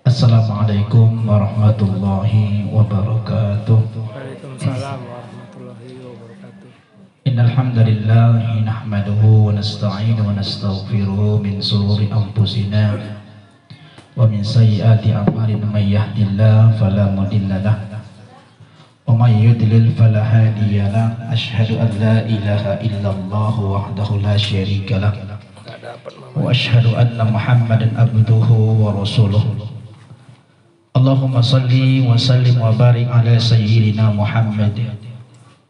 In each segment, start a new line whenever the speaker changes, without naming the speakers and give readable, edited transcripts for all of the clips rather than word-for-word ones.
Assalamualaikum warahmatullahi wabarakatuh.
Waalaikumsalam warahmatullahi wabarakatuh.
Innal hamdalillah nahmaduhu wa nasta'inu wa nastaghfiruhu min shururi anfusina wa min sayyiati a'malina may yahdihillahu fala mudilla lahu wa may yudlil fala hadiya lahu. Asyhadu an la ilaha illallah wahdahu la syarika lahu wa asyhadu anna Muhammadan abduhu wa rasuluhu. Allahumma salli wa sallim wa barik ala sayyidina Muhammad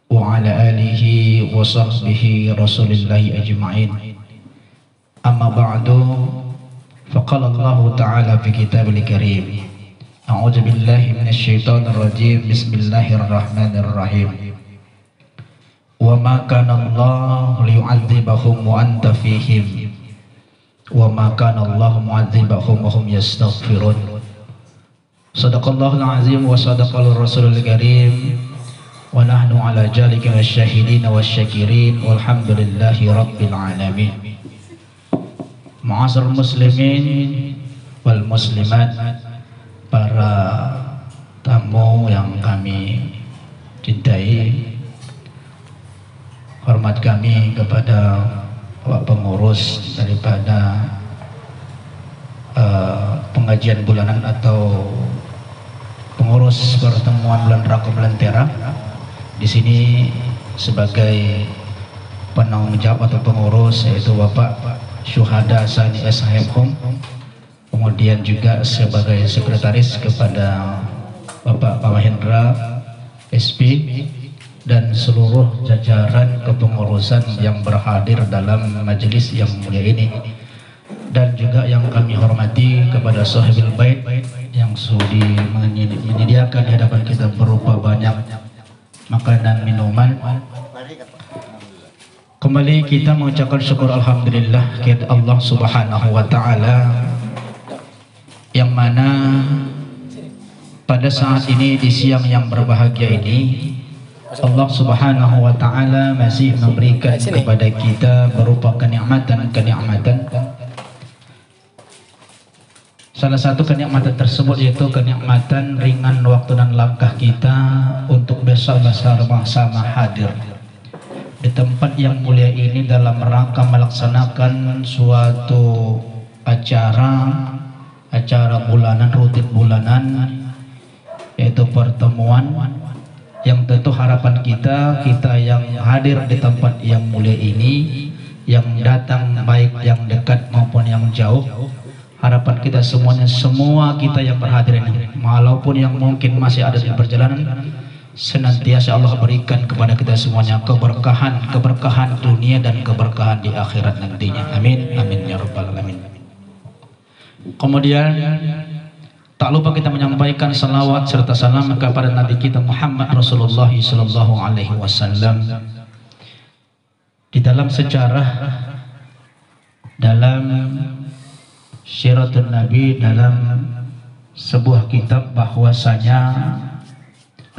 wa ala alihi wa sahbihi rasulillahi ajma'in. Amma ba'du, faqala Allah ta'ala fi kitabil karim, a'udzu billahi minasy syaithanir rajim, bismillahirrahmanirrahim. Wa ma kana Allah liyu'adzibahum wa anta fihim wa ma kana Allah mu'adzibahum wa hum yastaghfirun. Sadaqallahul azim wa sadaqal rasulul karim wa nahnu ala jalika wasyahidin wasyakirin walhamdulillahi rabbil alamin. Ma'asyiral muslimin wal muslimat, para tamu yang kami cintai, hormat kami kepada Bapak pengurus daripada pengajian bulanan atau pengurus pertemuan bulan Rakam Lentera. Di sini sebagai penanggung jawab atau pengurus yaitu Bapak Syuhada Sani SHM, kemudian juga sebagai sekretaris kepada Bapak Mahendra SP dan seluruh jajaran kepengurusan yang berhadir dalam majelis yang mulia ini, dan juga yang kami hormati kepada Sahibul Bait yang sudi menyediakan di hadapan kita berupa banyak makanan minuman. Kembali kita mengucapkan syukur alhamdulillah kepada Allah Subhanahu wa taala, yang mana pada saat ini di siang yang berbahagia ini Allah Subhanahu wa taala masih memberikan kepada kita berupa kenikmatan-kenikmatan. Salah satu kenikmatan tersebut yaitu kenikmatan ringan waktu dan langkah kita untuk bersama-sama hadir di tempat yang mulia ini dalam rangka melaksanakan suatu acara bulanan, rutin bulanan, yaitu pertemuan yang tentu harapan kita yang hadir di tempat yang mulia ini, yang datang baik yang dekat maupun yang jauh, harapan kita semuanya, semua kita yang berhadir ini, walaupun yang mungkin masih ada di perjalanan, senantiasa Allah berikan kepada kita semuanya keberkahan dunia dan keberkahan di akhirat nantinya. Amin, amin ya rabbal alamin. Kemudian tak lupa kita menyampaikan salawat serta salam kepada Nabi kita Muhammad Rasulullah sallallahu alaihi wasallam. Di dalam sejarah, dalam Syiratun Nabi, dalam sebuah kitab, bahwasanya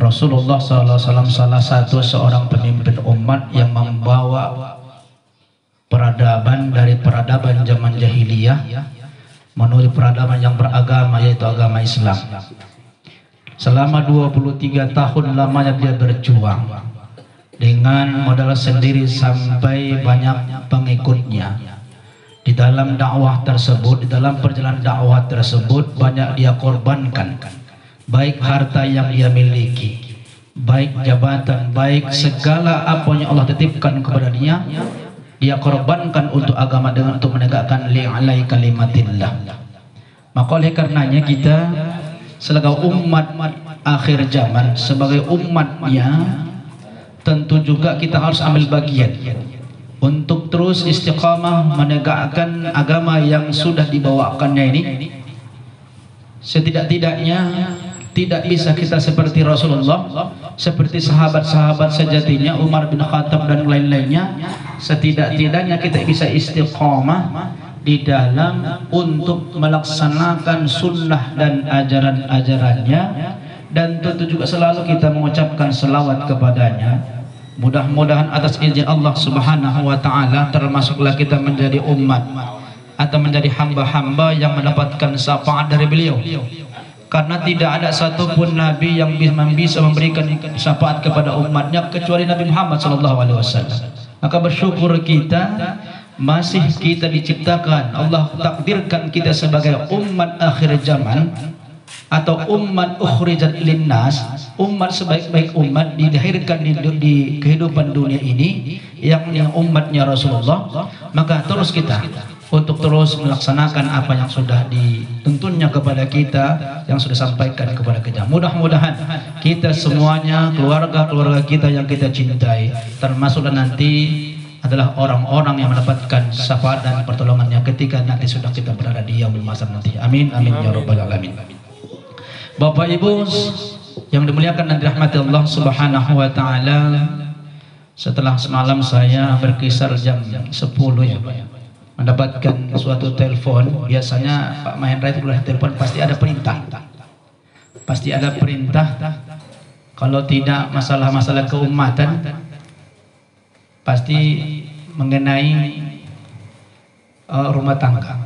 Rasulullah SAW salah satu seorang pemimpin umat yang membawa peradaban dari peradaban zaman jahiliyah menuju peradaban yang beragama, yaitu agama Islam. Selama 23 tahun lamanya dia berjuang dengan modal sendiri sampai banyak pengikutnya. Di dalam dakwah tersebut, di dalam perjalanan dakwah tersebut, banyak dia korbankan, baik harta yang dia miliki, baik jabatan, baik segala apa yang Allah titipkan kepada dia korbankan untuk agama dengan untuk menegakkan li'alai kalimatillah. Maka oleh karenanya kita sebagai umat akhir zaman, sebagai umatnya, tentu juga kita harus ambil bagian untuk terus istiqamah menegakkan agama yang sudah dibawakannya ini. Setidak-tidaknya tidak bisa kita seperti Rasulullah, seperti sahabat-sahabat sejatinya, Umar bin Khattab dan lain-lainnya. Setidak-tidaknya kita bisa istiqamah di dalam untuk melaksanakan sunnah dan ajaran-ajarannya, dan tentu juga selalu kita mengucapkan selawat kepadanya. Mudah-mudahan atas izin Allah Subhanahu wa taala termasuklah kita menjadi umat atau menjadi hamba-hamba yang mendapatkan syafaat dari beliau. Karena tidak ada satupun nabi yang bisa memberikan syafaat kepada umatnya kecuali Nabi Muhammad SAW. Maka bersyukur kita masih kita diciptakan, Allah takdirkan kita sebagai umat akhir zaman atau umat ukhrijat linnas, umat sebaik-baik umat dilahirkan di kehidupan dunia ini, yakni umatnya Rasulullah. Maka terus kita untuk terus melaksanakan apa yang sudah dituntunnya kepada kita, yang sudah sampaikan kepada kita. Mudah-mudahan kita semuanya, keluarga-keluarga kita yang kita cintai, termasuklah nanti adalah orang-orang yang mendapatkan syafaat dan pertolongannya ketika nanti sudah kita berada di yaumul mahsyar nanti. Amin amin ya rabbal alamin. Bapak Ibu yang dimuliakan dan dirahmati Allah Subhanahu wa taala, setelah semalam saya berkisar jam 10 ya Pak, mendapatkan suatu telepon. Biasanya Pak Mahendra itu kalau telepon pasti ada perintah. Pasti ada perintah. Kalau tidak masalah-masalah keumatan, pasti mengenai rumah tangga.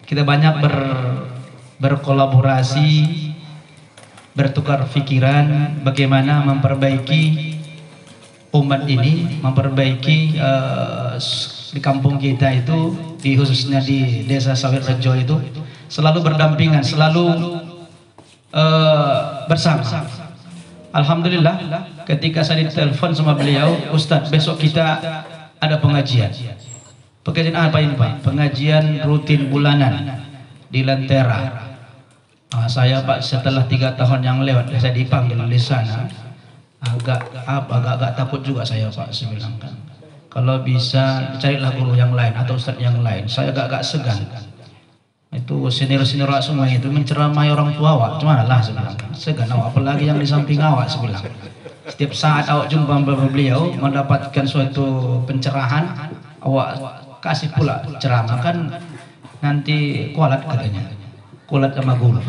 Kita banyak berkolaborasi, bertukar pikiran bagaimana memperbaiki umat ini, memperbaiki di kampung kita itu, khususnya di desa Sawit Rejo itu, selalu berdampingan, selalu bersama. Alhamdulillah, ketika saya ditelepon sama beliau, Ustadz, besok kita ada pengajian. Pengajian apa ini Pak? Pengajian rutin bulanan di Lentera. Saya Pak, setelah 3 tahun yang lewat, saya dipanggil di sana. Agak takut juga saya Pak, saya bilang kan. Kalau bisa carilah guru yang lain atau ustadz yang lain. Saya agak segan. Itu senior-senior semua itu menceramai orang tua awak, cuma lah sebilang. Segan awak, apalagi yang di samping awak sebilang. Setiap saat awak jumpa beliau mendapatkan suatu pencerahan, awak kasih pula ceramah, kan nanti kualat katanya, kualat sama guru.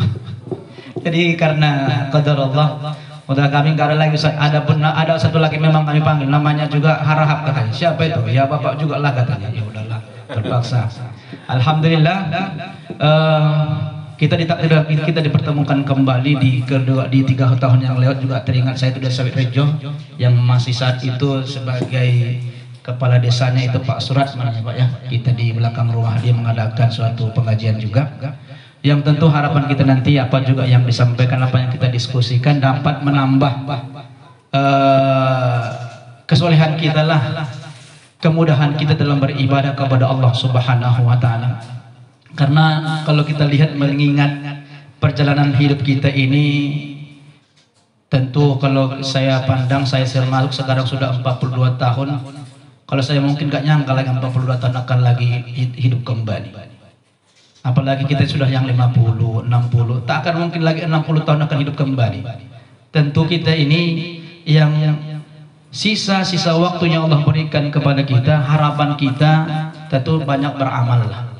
Jadi karena qadar Allah, udah kami nggak ada lagi. Ada satu lagi memang kami panggil, namanya juga Harahap katanya. Siapa itu? Ya bapak juga lah katanya. Ya udahlah, terpaksa. Alhamdulillah, kita ditakdirkan, kita dipertemukan kembali di 3 tahun yang lewat. Juga teringat saya itu dari Sawit Rejo, yang masih saat itu sebagai kepala desanya itu Pak Surat namanya Pak ya. Kita di belakang rumah dia mengadakan suatu pengajian juga, yang tentu harapan kita nanti apa juga yang disampaikan, apa yang kita diskusikan dapat menambah kesolehan kita lah, kemudahan kita dalam beribadah kepada Allah Subhanahu wa taala. Karena kalau kita lihat mengingat perjalanan hidup kita ini, tentu kalau saya pandang, saya termasuk sekarang sudah 42 tahun. Kalau saya mungkin gak nyangka lagi 42 tahun akan lagi hidup kembali. Apalagi kita sudah yang 50, 60, tak akan mungkin lagi 60 tahun akan hidup kembali. Tentu kita ini yang sisa-sisa waktunya Allah berikan kepada kita, harapan kita tentu banyak beramal lah.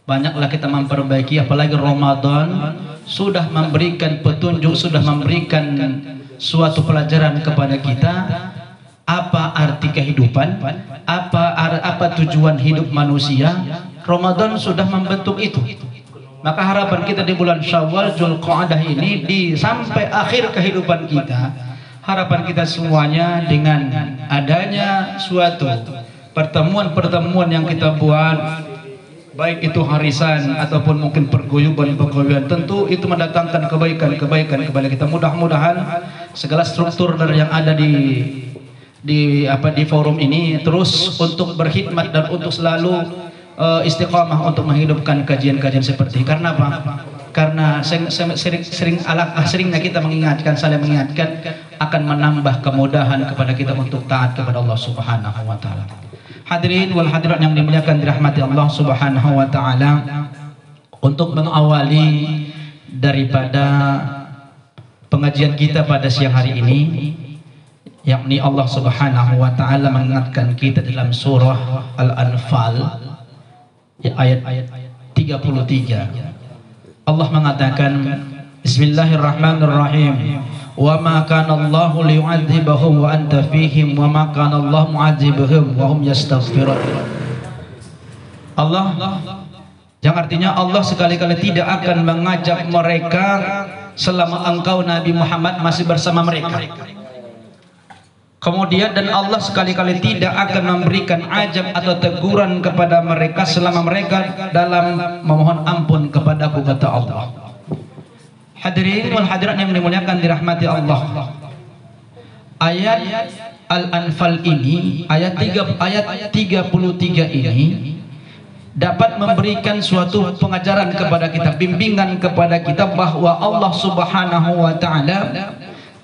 Banyaklah kita memperbaiki, apalagi Ramadan sudah memberikan petunjuk, sudah memberikan suatu pelajaran kepada kita apa arti kehidupan, apa tujuan hidup manusia. Ramadan sudah membentuk itu. Maka harapan kita di bulan Syawal, Dzulqa'dah ini, sampai akhir kehidupan kita, harapan kita semuanya dengan adanya suatu pertemuan-pertemuan yang kita buat, baik itu harisan ataupun mungkin perguyuban, tentu itu mendatangkan kebaikan kepada kita. Mudah-mudahan segala struktur dari yang ada di forum ini terus untuk berkhidmat dan untuk selalu istiqamah untuk menghidupkan kajian-kajian seperti ini. Karena apa? Karena seringnya kita saling mengingatkan akan menambah kemudahan kepada kita untuk taat kepada Allah Subhanahu wa taala. Hadirin wal hadirat yang dimuliakan dirahmati Allah Subhanahu wa taala, untuk mengawali daripada pengajian kita pada siang hari ini, yakni Allah Subhanahu wa taala mengingatkan kita dalam surah Al-Anfal ayat 33. Allah mengatakan, Bismillahirrahmanirrahim. Wa ma kana Allahu liyu'adzibahum wa anta fihim wa ma kana Allah mu'adzibuhum wa hum yastaghfirun. Allah, yang artinya Allah sekali-kali tidak akan mengajak mereka selama engkau Nabi Muhammad masih bersama mereka. Kemudian dan Allah sekali-kali tidak akan memberikan azab atau teguran kepada mereka selama mereka dalam memohon ampun kepadaku, kata Allah. Hadirin wal hadirat yang dimuliakan dirahmati Allah. Ayat Al-Anfal ini, ayat 33 ini dapat memberikan suatu pengajaran kepada kita, bimbingan kepada kita bahwa Allah Subhanahu wa taala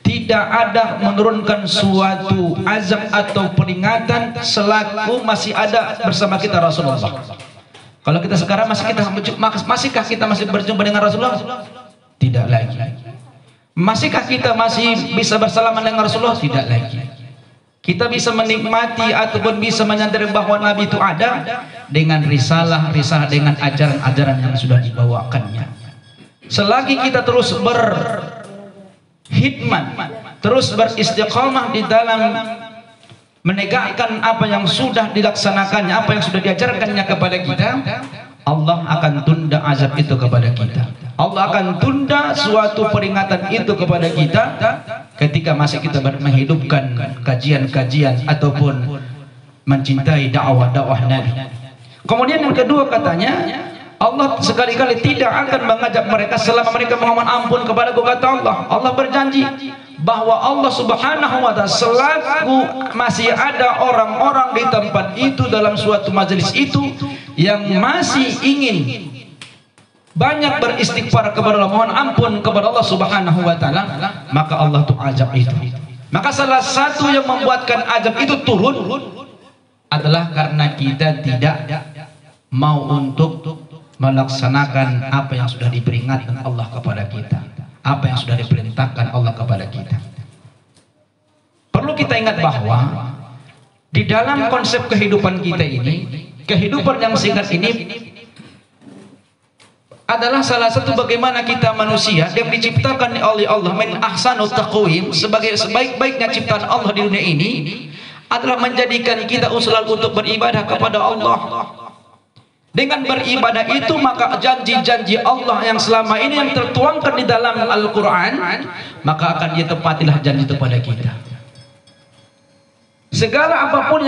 tidak ada menurunkan suatu azab atau peringatan selagi masih ada bersama kita Rasulullah. Kalau kita sekarang masihkah kita masih berjumpa dengan Rasulullah? Tidak lagi. Masihkah kita masih bisa bersalaman dengan Rasulullah? Tidak lagi. Kita bisa menikmati ataupun bisa menyadari bahwa Nabi itu ada dengan risalah dengan ajaran-ajaran yang sudah dibawakannya. Selagi kita terus berkhidmat, terus beristiqamah di dalam menegakkan apa yang sudah dilaksanakannya, apa yang sudah diajarkannya kepada kita, Allah akan tunda azab itu kepada kita. Allah akan tunda suatu peringatan itu kepada kita ketika masih kita menghidupkan kajian-kajian ataupun mencintai dakwah-dakwah Nabi. Kemudian yang kedua katanya, Allah sekali-kali tidak akan mengajak mereka selama mereka memohon ampun kepada kata Allah. Allah berjanji bahwa Allah Subhanahu wa taala selaku masih ada orang-orang di tempat itu dalam suatu majelis itu yang masih ingin banyak beristighfar kepada Allah, mohon ampun kepada Allah Subhanahu wa taala, maka Allah tuh azab itu. Maka salah satu yang membuatkan azab itu turun adalah karena kita tidak mau untuk melaksanakan apa yang sudah diperingatkan Allah kepada kita, apa yang sudah diperintahkan Allah kepada kita. Perlu kita ingat bahwa di dalam konsep kehidupan kita ini, kehidupan yang singkat ini adalah salah satu bagaimana kita manusia yang diciptakan oleh Allah min ahsanut taqwim, sebagai sebaik-baiknya ciptaan Allah di dunia ini adalah menjadikan kita usulan untuk beribadah kepada Allah. Dengan beribadah itu maka janji-janji Allah yang selama ini yang tertuangkan di dalam Al-Quran, maka akan ditepatilah janji itu pada kita. Segala apapun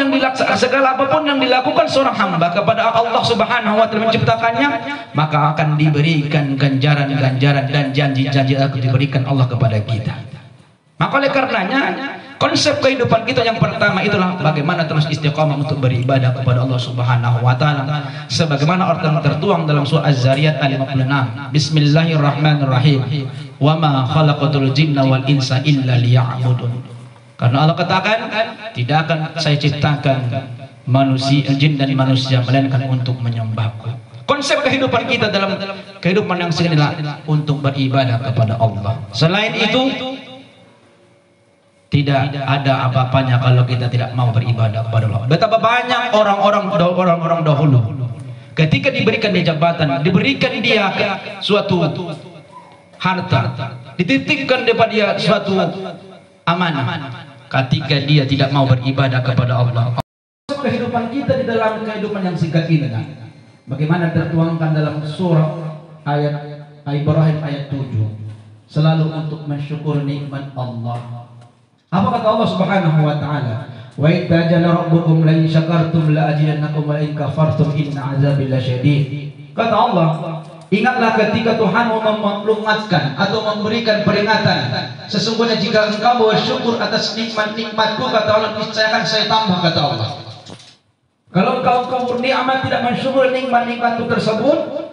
yang dilakukan seorang hamba kepada Allah Subhanahu wa taala menciptakannya, maka akan diberikan ganjaran-ganjaran dan janji-janji akan diberikan Allah kepada kita. Maka oleh karenanya konsep kehidupan kita yang pertama itulah bagaimana terus istiqamah untuk beribadah kepada Allah Subhanahu wa taala sebagaimana orang tertuang dalam surah Az-Zariyat ayat 56. Bismillahirrahmanirrahim. Wa ma khalaqatul jinna wal insa illa liya'budun. Karena Allah katakan tidak akan saya ciptakan manusia, jin dan manusia melainkan untuk menyembahku. Konsep kehidupan kita dalam kehidupan yang seginilah untuk beribadah kepada Allah. Selain itu tidak ada apa-apanya kalau kita tidak mau beribadah kepada Allah. Betapa banyak orang-orang dahulu ketika diberikan dia jabatan, diberikan dia suatu harta, dititipkan kepada dia suatu amanah, ketika dia tidak mau beribadah kepada Allah. Kehidupan kita di dalam kehidupan yang singkat ini, bagaimana tertuangkan dalam surah ayat Ibrahim ayat 7, selalu untuk mensyukur nikmat Allah. Apa kata Allah Subhanahu wa taala? Wa idza rabbukum la in syakartum la azidannakum wa in kafartum inna azabi lasyadid. Kata Allah, ingatlah ketika Tuhan mengingatkan atau memberikan peringatan, sesungguhnya jika engkau bersyukur atas nikmat-nikmatku, kata Allah, niscaya akan saya tambah, kata Allah. Kalau engkau bernikmat tidak mensyukur nikmat-nikmatku tersebut,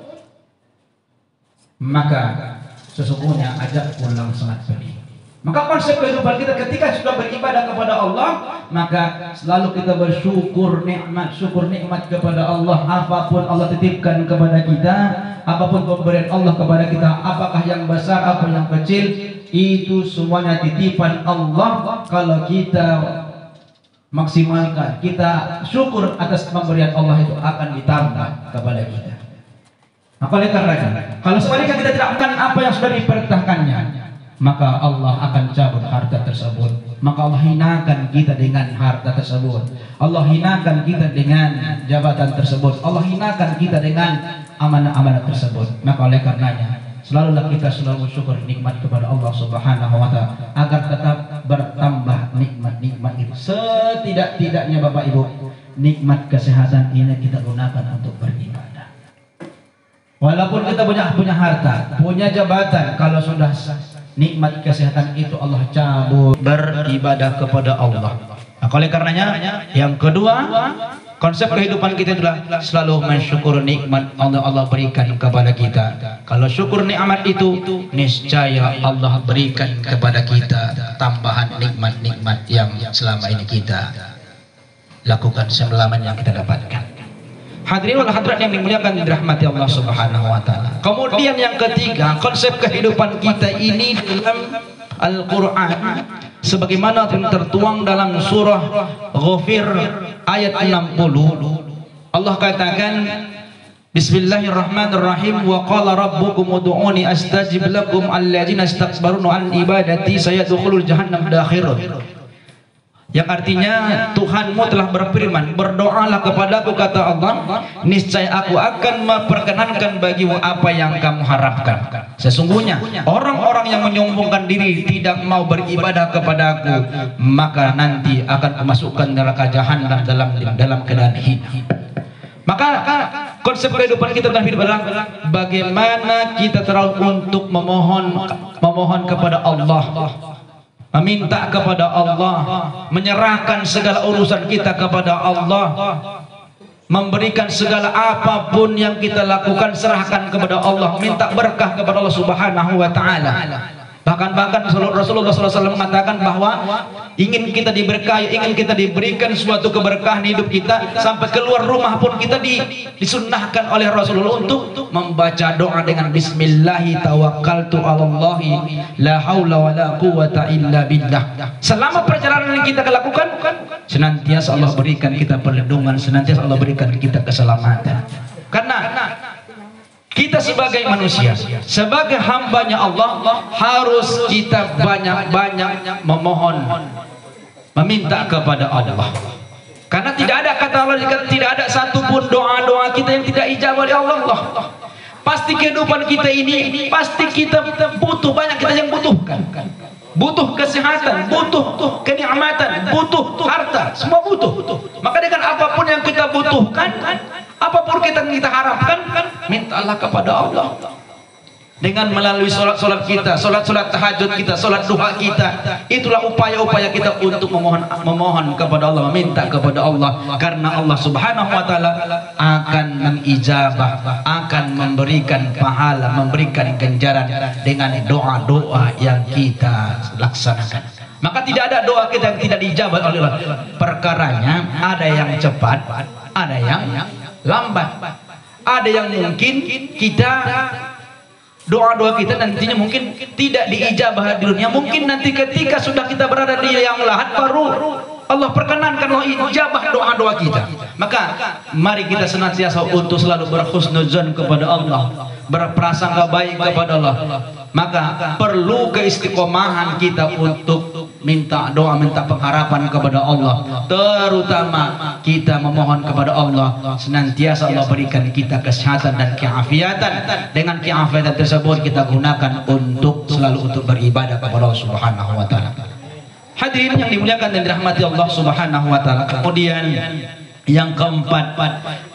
maka sesungguhnya ajab pulang sangat pedih. Maka konsep kehidupan kita ketika sudah beribadah kepada Allah, maka selalu kita bersyukur nikmat kepada Allah. Apapun Allah titipkan kepada kita, apapun pemberian Allah kepada kita, apakah yang besar, apa yang kecil, itu semuanya titipan Allah. Kalau kita maksimalkan, kita syukur atas pemberian Allah, itu akan ditambah kepada kita. Maka oleh karena kalau sebaliknya kita tidak akan apa yang sudah diperintahkannya, maka Allah akan cabut harta tersebut. Maka Allah hinakan kita dengan harta tersebut. Allah hinakan kita dengan jabatan tersebut. Allah hinakan kita dengan amanah-amanah tersebut. Maka oleh karenanya selalulah kita selalu bersyukur nikmat kepada Allah Subhanahu wa Ta'ala agar tetap bertambah nikmat-nikmat itu. Setidak-tidaknya Bapak Ibu, nikmat kesehatan ini kita gunakan untuk beribadah. Walaupun kita punya harta, punya jabatan, kalau sudah nikmat kesehatan itu Allah cabut, beribadah kepada Allah. Nah, oleh karenanya yang kedua, konsep kehidupan kita adalah selalu mensyukur nikmat Allah berikan kepada kita. Kalau syukur nikmat itu, niscaya Allah berikan kepada kita tambahan nikmat-nikmat yang selama ini kita lakukan, selama yang kita dapatkan. Hadirin wal hadirat yang dimuliakan dirahmati Allah Subhanahu wa Ta'ala. Kemudian yang ketiga, konsep kehidupan kita ini dalam Al-Qur'an sebagaimana tertuang dalam surah Ghafir ayat 60. Allah katakan, Bismillahirrahmanirrahim, wa qala rabbukum ud'uni astajib lakum alladzina istakbaruna an ibadati sayadkhulul jahannam dakhirun. Yang artinya Tuhanmu telah berfirman, berdoalah kepadaku, kata Allah, niscaya aku akan memperkenankan bagimu apa yang kamu harapkan. Sesungguhnya orang-orang yang menyombongkan diri tidak mau beribadah kepadaku, maka nanti akan kumasukkan neraka jahanam dalam keadaan hina. Maka konsep kehidupan kita dalam hidup adalah bagaimana kita terus untuk memohon kepada Allah, meminta kepada Allah, menyerahkan segala urusan kita kepada Allah, memberikan segala apapun yang kita lakukan serahkan kepada Allah, minta berkah kepada Allah Subhanahu wa Ta'ala. Bahkan Rasulullah SAW mengatakan bahwa ingin kita diberkahi, ingin kita diberikan suatu keberkahan hidup kita, sampai keluar rumah pun kita disunnahkan oleh Rasulullah untuk membaca doa dengan Bismillahi tawakkaltu 'alallahi la haula wala quwwata illa billah. Selama perjalanan yang kita lakukan, senantiasa Allah berikan kita perlindungan, senantiasa Allah berikan kita keselamatan. Karena kita sebagai manusia, sebagai hambanya Allah, harus kita banyak-banyak memohon, meminta kepada Allah. Karena tidak ada, kata Allah, tidak ada satupun doa-doa kita yang tidak ijabah oleh Allah. Pasti kehidupan kita ini, pasti kita butuh, banyak kita yang butuhkan. Butuh kesehatan, butuh kenikmatan, butuh harta, semua butuh. Maka dengan apapun yang kita butuhkan, apapun kita harapkan, mintalah kepada Allah. Dengan melalui solat kita, solat tahajud kita, solat duha kita, itulah upaya-upaya kita untuk memohon kepada Allah, meminta kepada Allah. Karena Allah Subhanahu wa Ta'ala akan mengijabah, akan memberikan pahala, memberikan ganjaran dengan doa-doa yang kita laksanakan. Maka tidak ada doa kita yang tidak dijabah oleh Allah. Perkaranya ada yang cepat, ada yang lambat, ada yang mungkin kita doa-doa kita nantinya mungkin tidak diijabah di dunia, mungkin nanti ketika sudah kita berada di yang lahat baru Allah perkenankan, Allah ijabah doa-doa kita. Maka mari kita senantiasa untuk selalu berhusnuzan kepada Allah, berprasangka baik kepada Allah. Maka perlu keistiqomahan kita untuk minta doa, minta pengharapan kepada Allah. Terutama kita memohon kepada Allah, senantiasa Allah berikan kita kesehatan dan keafiatan. Dengan keafiatan tersebut kita gunakan untuk selalu untuk beribadah kepada Allah Subhanahu wa Ta'ala. Hadirin yang dimuliakan dan dirahmati Allah Subhanahu wa Ta'ala. Kemudian yang keempat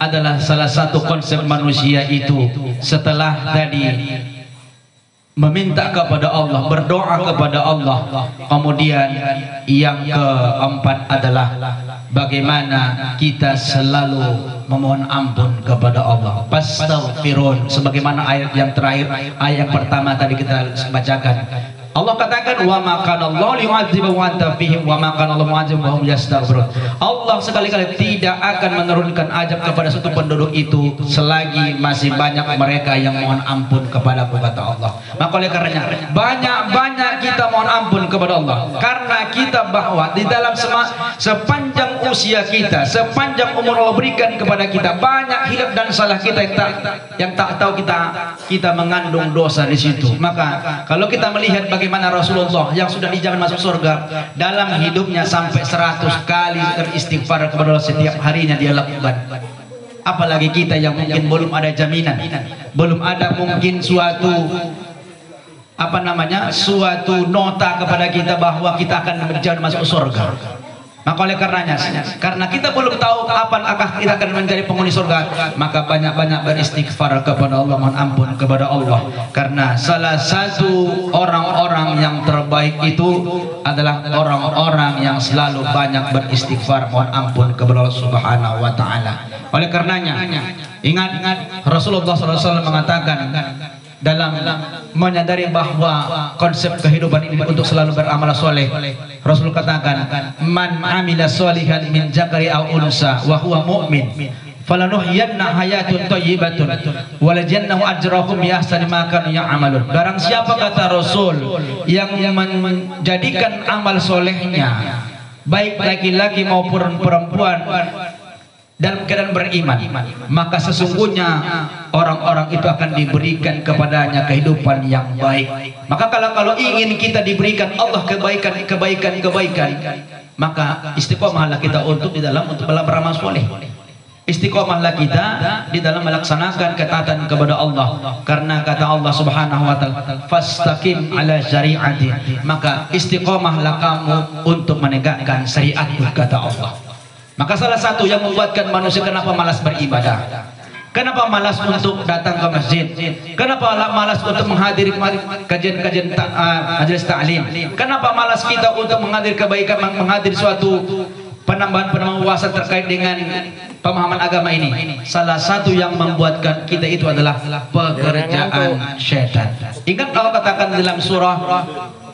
adalah salah satu konsep manusia itu, setelah tadi meminta kepada Allah, berdoa kepada Allah, kemudian yang keempat adalah bagaimana kita selalu memohon ampun kepada Allah. Fastaghfirun, sebagaimana ayat yang terakhir, ayat yang pertama tadi kita bacakan. Allah katakan, wa ma kana Allah liyu'adziba wa anta fihim wa ma kana Allah mu'adziba wa hum yastaghfirun. Allah sekali-kali tidak akan menurunkan azab kepada satu penduduk itu selagi masih banyak mereka yang mohon ampun kepadaku, kata Allah. Maka oleh karenanya banyak banyak kita mohon ampun kepada Allah karena kita bahwa di dalam sepanjang usia kita, sepanjang umur Allah berikan kepada kita, banyak hilaf dan salah kita yang tak tahu kita mengandung dosa di situ. Maka kalau kita melihat bagaimana Rasulullah yang sudah dijamin masuk surga, dalam hidupnya sampai 100 kali beristighfar kepada Allah setiap harinya dia lakukan. Apalagi kita yang mungkin belum ada jaminan, belum ada mungkin suatu nota kepada kita bahwa kita akan menjadi masuk surga. Maka oleh karenanya, karena kita belum tahu kapan kita akan menjadi penghuni surga, maka banyak-banyak beristighfar kepada Allah, mohon ampun kepada Allah. Karena salah satu orang-orang yang terbaik itu adalah orang-orang yang selalu banyak beristighfar, mohon ampun kepada Allah Subhanahu wa taala. Oleh karenanya, ingat Rasulullah SAW mengatakan dalam menyadari bahwa konsep kehidupan ini untuk selalu beramal soleh, Rasul katakan, man amila solihan min zakari aw unsa wa huwa mu'min falanuhyiyanna hayatun thayyibatun walajannahu ajrahum bi ahsani ma kanu ya'malun. Barang siapa, kata Rasul, yang menjadikan amal solehnya, baik laki-laki maupun perempuan, dalam keadaan beriman, maka sesungguhnya orang-orang itu akan diberikan kepadanya kehidupan yang baik. Maka kalau ingin kita diberikan Allah kebaikan, maka istiqomahlah kita untuk beramal soleh. Istiqomahlah kita di dalam melaksanakan ketaatan kepada Allah. Karena kata Allah Subhanahu wa taala, fastaqim ala syari'ati, maka istiqomahlah kamu untuk menegakkan syariatku, kata Allah. Maka salah satu yang membuatkan manusia kenapa malas beribadah, kenapa malas untuk datang ke masjid, kenapa malas untuk menghadiri kajian-kajian majelis ta'lim, kenapa malas kita untuk menghadiri kebaikan, menghadiri suatu penambahan wawasan terkait dengan pemahaman agama ini. Salah satu yang membuatkan kita itu adalah pekerjaan syaitan. Ingat Allah katakan dalam surah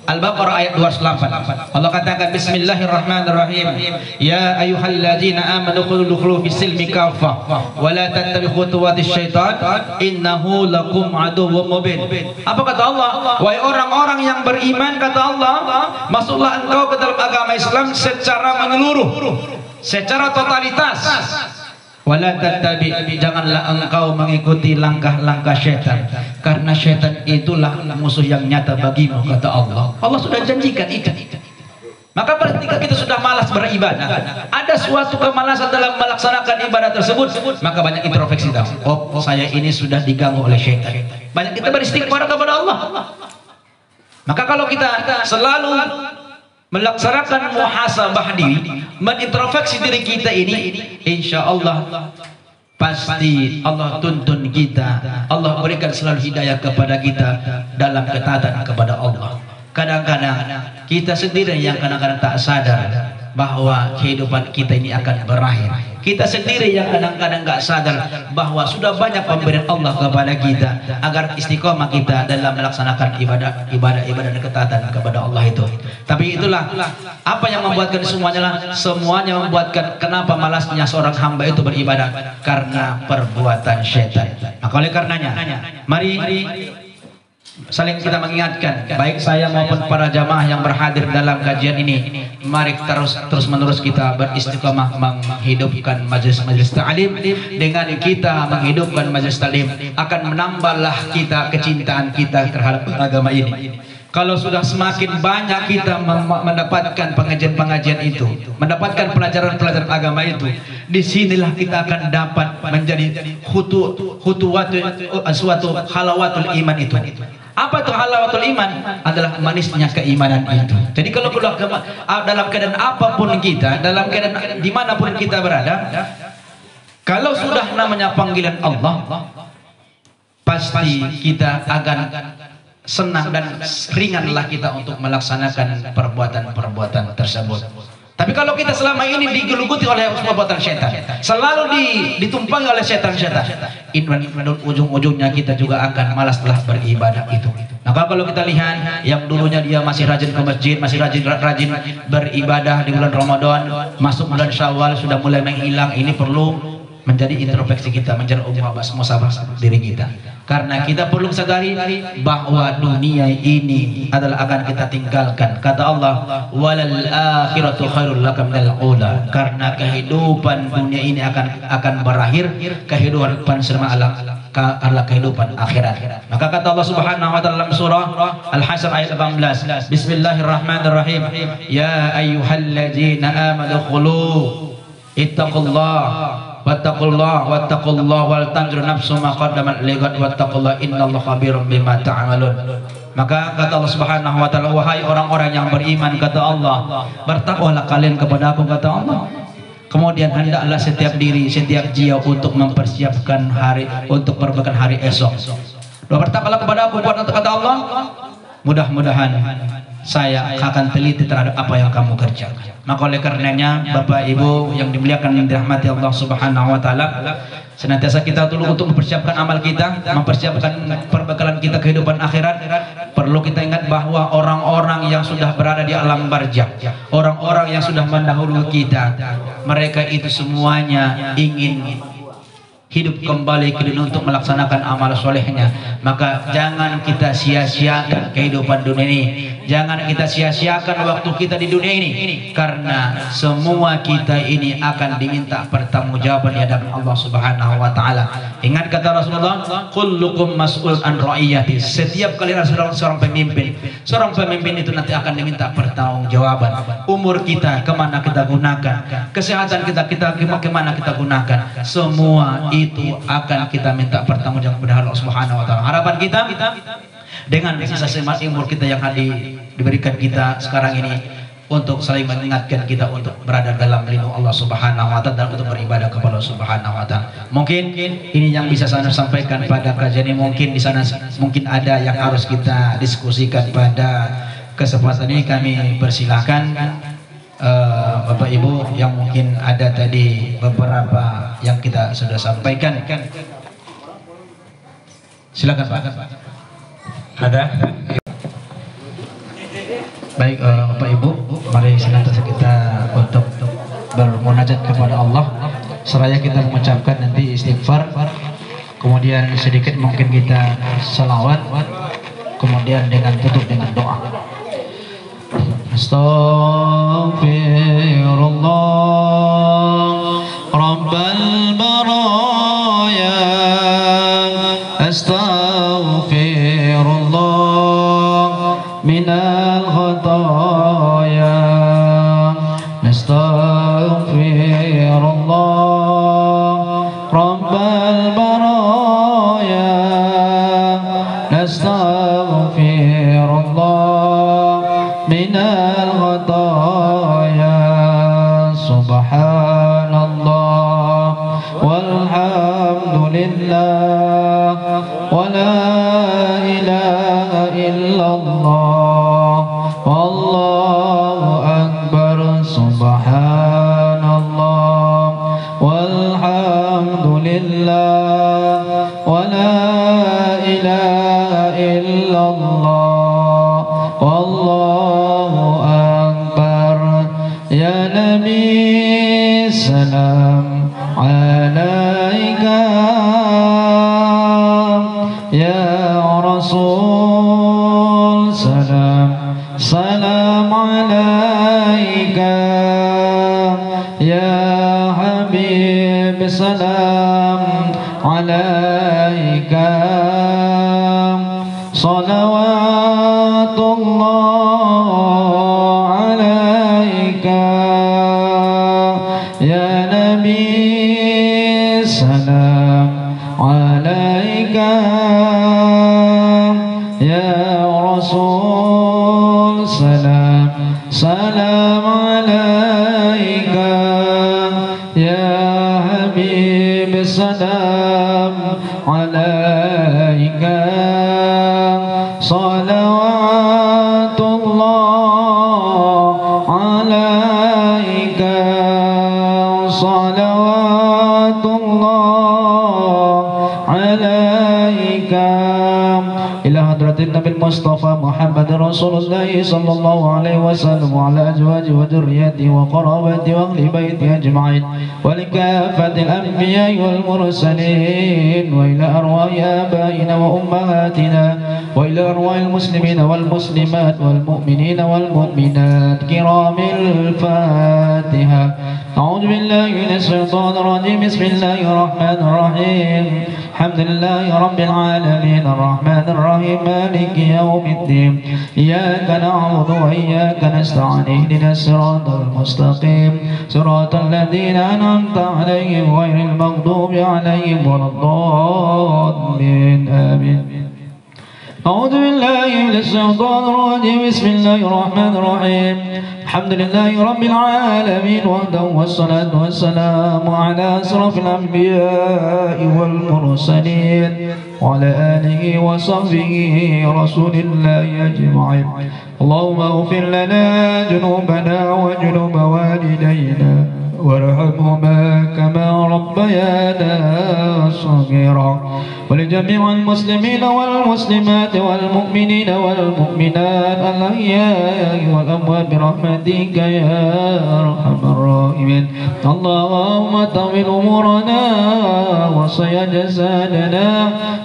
Al-Baqarah ayat 208, Allah katakan, bismillahirrahmanirrahim, ya ayyuhalladzina amanu khudkhulu fis-silmi kaffah wa la tattabi'u khutuwatis syaitan innahu lakum aduwwum mubin. Apa kata Allah? Wahai orang-orang yang beriman, kata Allah, masuklah engkau ke dalam agama Islam secara menyeluruh, secara totalitas. Wala tattabi', janganlah engkau mengikuti langkah-langkah syaitan, karena syaitan itulah musuh yang nyata bagimu, kata Allah. Allah sudah janjikan itu. Maka ketika kita sudah malas beribadah, ada suatu kemalasan dalam melaksanakan ibadah tersebut, maka banyak introspeksi tahu, oh saya ini sudah diganggu oleh syaitan. Banyak kita beristighfar kepada Allah. Maka kalau kita selalu melaksanakan muhasabah diri, menintrospeksi diri kita ini, insya Allah pasti Allah tuntun kita, Allah berikan selalu hidayah kepada kita dalam ketaatan kepada Allah. Kadang-kadang kita sendiri yang kadang-kadang tak sadar bahwa kehidupan kita ini akan berakhir. Kita sendiri yang kadang-kadang gak sadar bahwa sudah banyak pemberian Allah kepada kita agar istiqomah kita dalam melaksanakan ibadah dan ketaatan kepada Allah itu. Tapi itulah apa yang membuatkan semuanya membuatkan kenapa malasnya seorang hamba itu beribadah, karena perbuatan syaitan. Maka oleh karenanya, mari saling kita mengingatkan, baik saya maupun para jamaah yang berhadir dalam kajian ini, mari terus menerus kita beristiqomah menghidupkan majelis ta'lim. Dengan kita menghidupkan majelis ta'lim, akan menambahlah kita kecintaan kita terhadap agama ini. Kalau sudah semakin banyak kita mendapatkan pengajian-pengajian itu, mendapatkan pelajaran-pelajaran agama itu, disinilah kita akan dapat menjadi suatu halawatul iman itu. Apa itu halawatul iman? Adalah manisnya keimanan itu. Jadi kalau dalam keadaan apapun kita, dalam keadaan dimanapun kita berada, kalau sudah namanya panggilan Allah, pasti kita akan senang dan ringanlah kita untuk melaksanakan perbuatan-perbuatan tersebut. Tapi kalau kita selama ini digeluguti oleh perbuatan syaitan, selalu ditumpangi oleh syaitan-syaitan, ujung-ujungnya kita juga akan malaslah beribadah itu. Maka kalau kita lihat yang dulunya dia masih rajin ke masjid, masih rajin beribadah di bulan Ramadan, masuk bulan Syawal sudah mulai menghilang, ini perlu menjadi introspeksi kita, menjadi muhasabah diri kita. Karena kita perlu sadari bahwa dunia ini adalah akan kita tinggalkan. Kata Allah, walal akhiratu khairul laka minal ula. Karena kehidupan dunia ini akan berakhir, kehidupan adalah kehidupan akhirat. Maka kata Allah Subhanahu wa taala dalam surah Al-Hasyr ayat 18, Bismillahirrahmanirrahim. Ya ayyuhalladzina amanu khulu ittaqullah wattaqullah wal tanzur nafsum ma qaddamat lighad wattaqullah innallaha khabirum bima ta'malun. Maka kata Allah Subhanahu wa taala, wahai orang-orang yang beriman, kata Allah, bertakwalah kalian kepada Aku, kata Allah. Kemudian hendaklah setiap diri, setiap jiwa untuk mempersiapkan hari, untuk perbaikan hari esok. Bertakwalah kepada Aku, kata Allah. Mudah-mudahan saya akan teliti terhadap apa yang kamu kerjakan. Maka oleh karenanya Bapak Ibu yang dimuliakan dan dirahmati Allah Subhanahu wa taala, senantiasa kita tolong untuk mempersiapkan amal kita, mempersiapkan perbekalan kita kehidupan akhirat. Perlu kita ingat bahwa orang-orang yang sudah berada di alam barzakh, orang-orang yang sudah mendahului kita, mereka itu semuanya ingin hidup kembali ke dunia untuk melaksanakan amal solehnya. Maka jangan kita sia-siakan kehidupan dunia ini, jangan kita sia-siakan waktu kita di dunia ini, karena semua kita ini akan diminta pertanggungjawaban di hadapan Allah Subhanahu wa taala. Ingat kata Rasulullah, kullukum mas'ul an ra'iyati. Setiap kalian adalah seorang pemimpin. Seorang pemimpin itu nanti akan diminta pertanggungjawaban. Umur kita kemana kita gunakan, kesehatan kita kemana kita gunakan, semua itu akan kita minta pertanggungjawaban kepada Allah Subhanahu wa taala. Harapan kita dengan sisa umur kita yang diberikan kita sekarang ini, untuk saling mengingatkan kita untuk berada dalam lindung Allah Subhanahu wa taala dan untuk beribadah kepada Allah Subhanahu wa taala. Mungkin ini yang bisa saya sampaikan pada kajian ini. Mungkin di sana mungkin ada yang harus kita diskusikan pada kesempatan ini. Kami persilahkan Bapak Ibu yang mungkin ada tadi beberapa yang kita sudah sampaikan. Silakan Pak.
Ada?
Baik Bapak Ibu, mari senantiasa kita untuk bermunajat kepada Allah, seraya kita mengucapkan nanti istighfar, kemudian sedikit mungkin kita salawat, kemudian dengan tutup dengan doa. Astaghfirullah Rabbal baraya, astaghfirullah minal khataya, astaghfirullah Rabbal baraya, astaghfirullah minal khataya. Subhanallah walhamdulillah wa la ilaha illallah wallahu akbar. Subhanallah walhamdulillah wa la ilaha illallah wallahu akbar. Ya Nabi salam alaika, ya Rasul salam salam alaika, ya Habib salam alaika. Salawatullah alaika, ya Nabi salam alaika, ya Rasul salam salam alaika, ya Habib salam alaika. Salawatullah alaika, salawatullah alaika. Ila hadratin Nabil المصطفى محمد رسول الله صلى الله عليه وسلم وعلى أزواجه وذريته وقرابته وأهل بيته أجمعين ولكافة الأنبياء والمرسلين وإلى أرواح آبائنا وأمهاتنا وإلى أرواح المسلمين والمسلمات والمؤمنين والمؤمنات كرام الفاتحة. أعوذ بالله من الشيطان الرجيم. بسم الله الرحمن الرحيم. الحمد لله رب العالمين الرحمن الرحيم مالك يوم الدين إياك نعبد وإياك نستعين اهدنا الصراط المستقيم صراط الذين أنعمت عليهم غير المغضوب عليهم ولا الضالين آمين. أعوذ بالله من الشيطان الرجيم. بسم الله الرحمن الرحيم. الحمد لله رب العالمين وحده والصلاة والسلام على أشرف الأنبياء والمرسلين وعلى آله وصحبه رسول الله أجمعين. اللهم اغفر لنا ذنوبنا وذنوب والدينا وارحمهما كما ربيانا صغيرا ولجميع المسلمين والمسلمات والمؤمنين والمؤمنات الأحياء والأموات برحمتك يا أرحم الراحمين. اللهم طول أمورنا وصي جسادنا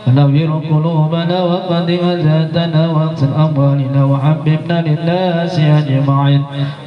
ونور قلوبنا وقد غزاتنا واغسل أموالنا وحببنا للناس أجمعين.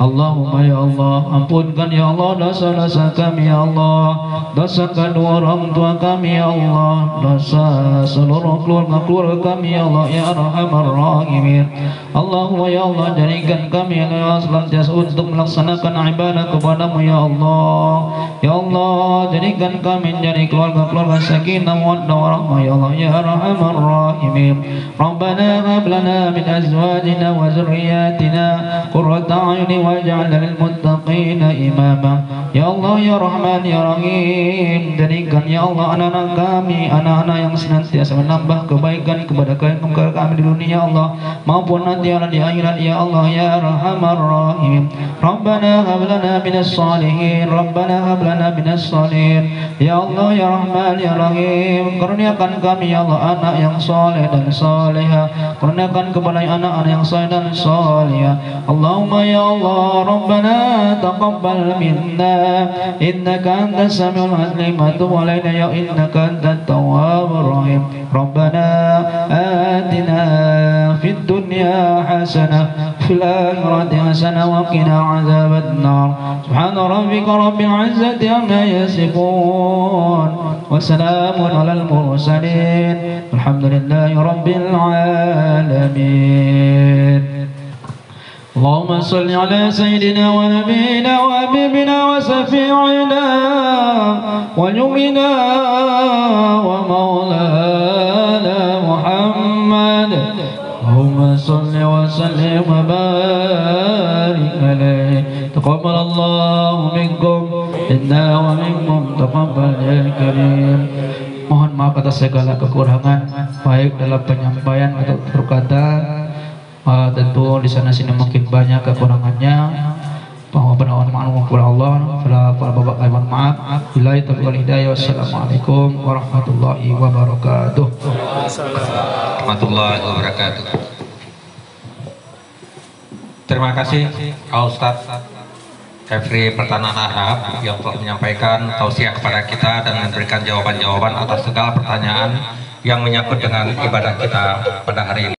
اللهم يا الله ampunkan ya Allah dosa-dosa kami ya Allah, dosa kedua orang tua kami ya Allah, dosa seluruh keluarga kami ya Allah ya Arhamar Rahimin. Allahumma ya Allah jadikan kami ya Allah senantiasa untuk melaksanakan ibadah kepadamu ya Allah. Ya Allah jadikan kami menjadi keluarga sakinah mawaddah warahmah ya Allah ya Arhamar Rahimin. Rabbana hab lana min azwajina wa dzurriyyatina qurrata a'yunin waj'alna lil muttaqina imama. Ya Allah ya Rahman ya Rahim, jadikan ya Allah anak-anak kami anak-anak yang senantiasa menambah kebaikan kepada kami di dunia Allah maupun nanti di akhirat ya Allah ya Arhamar Rahim. Rabbana hab lana minas salihin, Rabbana hab lana minas salihin. Ya Allah ya Rahman ya Rahim, kurniakan kami ya Allah anak yang soleh dan soleha, kurniakan kepada anak-anak yang soleh dan soleha. Allahumma ya Allah Rabbana taqabbal minna إنك أنت السميع العليم وتب علينا يا إنك أنت التواب الرحيم. ربنا آتنا في الدنيا حسنة في الآخرة حسنة وقنا عذاب النار. سبحان ربك رب العزة عما يصفون وسلام على المرسلين الحمد لله رب العالمين. اللهم صل على سيدنا ونبينا وحبيبنا وشفيعنا ونبينا ومولانا محمد. اللهم صل وسلم وبارك عليه. تقبل الله منكم إنا ومنكم تقبل يا كريم. Mohon maaf atas segala kekurangan baik dalam penyampaian atau perkataan. Tentu di sana sini mungkin banyak kekurangannya. Mohon maaf kepada Allah. Para bapak mohon maaf. Billahi taufiq wal hidayah. Wassalamualaikum warahmatullahi wabarakatuh.
Warahmatullahi wabarakatuh. Terima kasih Pak Ustadz Kefri Pertanan Arab yang telah menyampaikan tausiah kepada kita dan memberikan jawaban-jawaban atas segala pertanyaan yang menyangkut dengan ibadah kita pada hari ini.